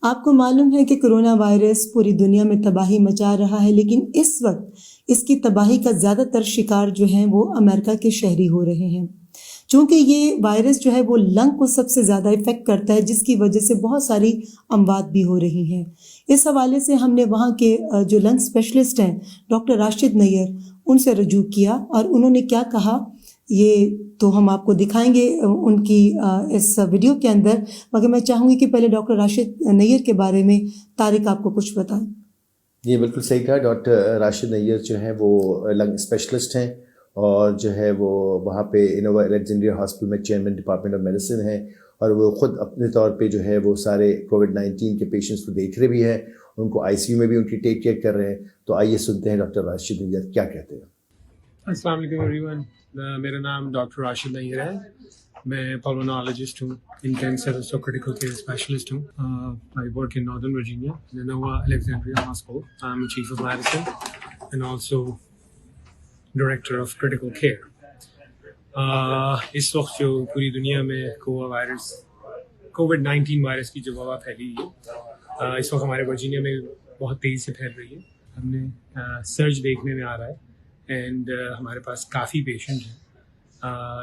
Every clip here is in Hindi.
आपको मालूम है कि कोरोना वायरस पूरी दुनिया में तबाही मचा रहा है, लेकिन इस वक्त इसकी तबाही का ज़्यादातर शिकार जो हैं वो अमेरिका के शहरी हो रहे हैं। चूँकि ये वायरस जो है वो लंग को सबसे ज़्यादा इफ़ेक्ट करता है, जिसकी वजह से बहुत सारी अमवात भी हो रही हैं। इस हवाले से हमने वहाँ के जो लंग स्पेशलिस्ट हैं डॉक्टर राशिद नैयर, उनसे रजू किया और उन्होंने क्या कहा ये तो हम आपको दिखाएंगे उनकी इस वीडियो के अंदर। मगर मैं चाहूँगी कि पहले डॉक्टर राशिद नैयर के बारे में तारिक आपको कुछ बताएं। ये बिल्कुल सही कहा। डॉक्टर राशिद नैयर जो है वो लंग स्पेशलिस्ट हैं और जो है वो वहाँ पे इनोवा अलेक्जेंड्रिया हॉस्पिटल में चेयरमैन डिपार्टमेंट ऑफ मेडिसिन हैं और वो ख़ुद अपने तौर पे जो है वो सारे कोविड-19 के पेशेंट्स को देख रहे भी हैं, उनको आईसीयू में भी उनकी टेक केयर कर रहे हैं। तो आइए सुनते हैं डॉक्टर राशिद नैयर क्या कहते हैं। अस्सलाम वालेकुम एवरीवन, मेरा नाम डॉक्टर राशिद नैयर है। मैं पल्मोनोलॉजिस्ट हूँ, इंटेंसिव और क्रिटिकल केयर स्पेशलिस्ट हूँ। I work in northern Virginia, Innova Alexandria hospital. I am chief of medicine and also director of critical care. इस वक्त जो पूरी दुनिया में कोविड-19 वायरस की जो वबा फैली है, इस वक्त हमारे वर्जीनिया में बहुत तेज़ी से फैल रही है। हमने सर्च देखने में आ रहा है एंड हमारे पास काफ़ी पेशेंट हैं।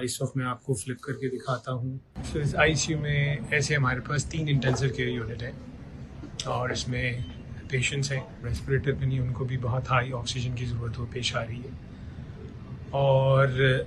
इस वक्त मैं आपको फ्लिप करके दिखाता हूँ। तो इस आईसीयू में ऐसे हमारे पास 3 इंटेंसिव केयर यूनिट है और इसमें पेशेंट्स हैं रेस्पिरेटर पे नहीं, उनको भी बहुत हाई ऑक्सीजन की ज़रूरत हो पेश आ रही है। और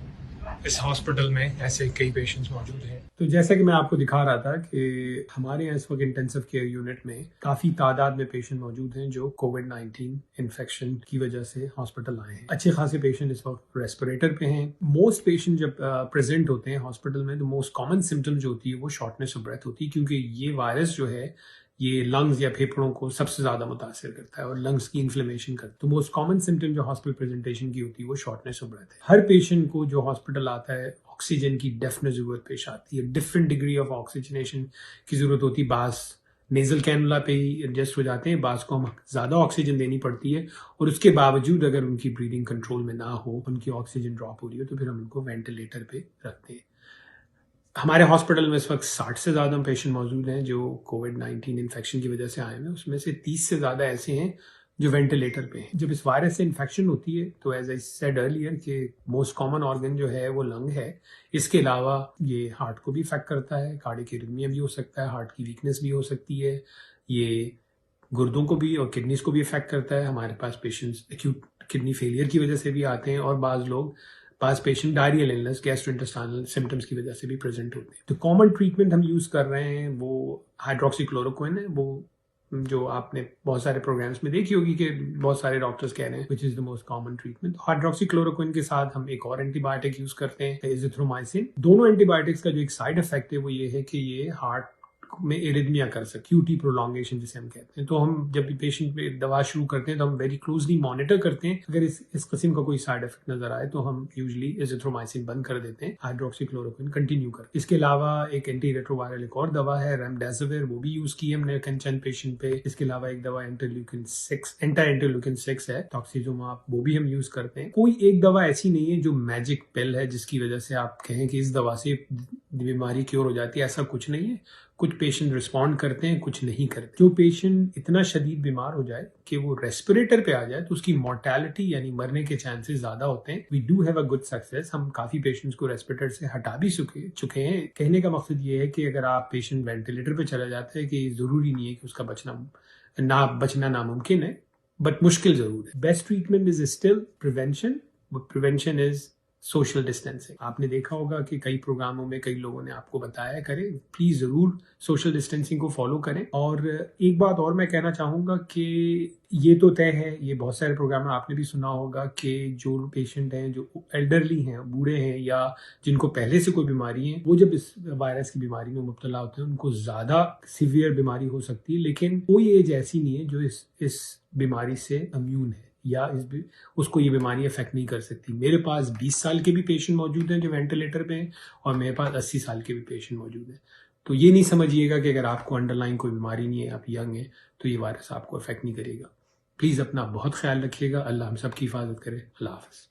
इस हॉस्पिटल में ऐसे कई पेशेंट्स मौजूद हैं। तो जैसा कि मैं आपको दिखा रहा था कि हमारे यहाँ इस वक्त इंटेंसिव केयर यूनिट में काफ़ी तादाद में पेशेंट मौजूद हैं जो कोविड-19 इन्फेक्शन की वजह से हॉस्पिटल आए हैं। अच्छे खासे पेशेंट इस वक्त रेस्पिरेटर पे हैं। मोस्ट पेशेंट जब प्रेजेंट होते हैं हॉस्पिटल में तो मोस्ट कॉमन सिम्टम जो होती है वो शॉर्टनेस ऑफ ब्रेथ होती है, क्योंकि ये वायरस जो है ये लंग्स या फेफड़ों को सबसे ज़्यादा मुतासिर करता है और लंग्स की इन्फ्लेमेशन करता है। तो मोस्ट कॉमन सिम्टम जो हॉस्पिटल प्रेजेंटेशन की होती है वो शॉर्टनेस ऑफ ब्रेथ है। हर पेशेंट को जो हॉस्पिटल आता है ऑक्सीजन की डेफिनेट ज़रूरत पेश आती है। डिफरेंट डिग्री ऑफ ऑक्सीजनेशन की ज़रूरत होती है। बास नेजल कैनुला पे ही एडजस्ट हो जाते हैं, बास को हम ज़्यादा ऑक्सीजन देनी पड़ती है और उसके बावजूद अगर उनकी ब्रीदिंग कंट्रोल में ना हो, उनकी ऑक्सीजन ड्रॉप हो रही हो, तो फिर हम उनको वेंटिलेटर पे रखते हैं। हमारे हॉस्पिटल में इस वक्त 60 से ज़्यादा पेशेंट मौजूद हैं जो कोविड-19 इन्फेक्शन की वजह से आए हैं। उसमें से 30 से ज़्यादा ऐसे हैं जो वेंटिलेटर पे हैं। जब इस वायरस से इन्फेक्शन होती है तो एज आई सेड अर्लियर कि मोस्ट कॉमन ऑर्गन जो है वो लंग है। इसके अलावा ये हार्ट को भी इफेक्ट करता है, कार्डियक एरिथमिया भी हो सकता है, हार्ट की वीकनेस भी हो सकती है, ये गुर्दों को भी और किडनीज को भी इफेक्ट करता है। हमारे पास पेशेंट्स एक्यूट किडनी फेलियर की वजह से भी आते हैं और पास patient diarrhoeal illness gastrointestinal symptoms की वजह से भी प्रेजेंट होते हैं। तो कॉमन ट्रीटमेंट हम यूज़ कर रहे हैं वो हाइड्रोक्सीक्लोरोक्विन है, वो जो आपने बहुत सारे प्रोग्राम्स में देखी होगी कि बहुत सारे डॉक्टर्स कह रहे हैं which is the most common treatment. Hydroxychloroquine के साथ हम एक और एंटीबायोटिक यूज़ करते हैं एजिथ्रोमाइसिन। दोनों एंटीबायोटिक्स का जो एक साइड इफेक्ट है वो ये है कि ये हार्ट में एरिथमिया कर सकते, क्यूटी प्रोलॉन्गेशन जिसे हम कहते हैं। तो हम जब भी पेशेंट पे दवा शुरू करते हैं तो हम वेरी क्लोजली मॉनिटर करते हैं। अगर इस किस्म का कोई साइड इफेक्ट नजर आए तो हम यूजुअली एजिथ्रोमाइसिन बंद कर देते हैं, हाइड्रोक्सीक्लोरोक्विन कंटिन्यू कर। इसके अलावा एक एंटी रेट्रोवायरल एक और दवा है रेमडेसिविर, वो भी यूज की हमने चंद पेशेंट पे। इसके अलावा एक दवा एंटी इंटरल्यूकिन 6 है, टॉक्सिजुमाब, वो भी हम यूज करते हैं। कोई एक दवा ऐसी नहीं है जो मैजिक पिल है जिसकी वजह से आप कहें कि इस दवा से बीमारी क्योर हो जाती है, ऐसा कुछ नहीं है। कुछ पेशेंट रिस्पॉन्ड करते हैं, कुछ नहीं करते। जो पेशेंट इतना शदीद बीमार हो जाए कि वो रेस्पिरेटर पे आ जाए तो उसकी मोर्टेलिटी यानी मरने के चांसेस ज्यादा होते हैं। We do have a good success, हम काफी पेशेंट्स को रेस्पिरेटर से हटा भी चुके हैं। कहने का मकसद ये है कि अगर आप पेशेंट वेंटिलेटर पे चला जाता है कि जरूरी नहीं है कि उसका बचना नामुमकिन है, बट मुश्किल जरूर है। Best treatment is still prevention, prevention is social distancing. आपने देखा होगा कि कई प्रोग्रामों में कई लोगों ने आपको बताया करें, प्लीज जरूर सोशल डिस्टेंसिंग को फॉलो करें। और एक बात और मैं कहना चाहूँगा कि ये तो तय है, ये बहुत सारे प्रोग्राम में आपने भी सुना होगा कि जो पेशेंट हैं जो एल्डरली हैं, बूढ़े हैं या जिनको पहले से कोई बीमारी है, वो जब इस वायरस की बीमारी में मुब्तला होते हैं उनको ज़्यादा सीवियर बीमारी हो सकती है। लेकिन कोई एज ऐसी नहीं है जो इस बीमारी से इम्यून है या उसको ये बीमारी अफेक्ट नहीं कर सकती। मेरे पास 20 साल के भी पेशेंट मौजूद हैं जो वेंटिलेटर पे हैं और मेरे पास 80 साल के भी पेशेंट मौजूद हैं। तो ये नहीं समझिएगा कि अगर आपको अंडरलाइन कोई बीमारी नहीं है, आप यंग हैं, तो ये वायरस आपको अफेक्ट नहीं करेगा। प्लीज़ अपना बहुत ख्याल रखिएगा। अल्लाह हम सब की हिफाजत करे। अल्लाह हाफ़िज़।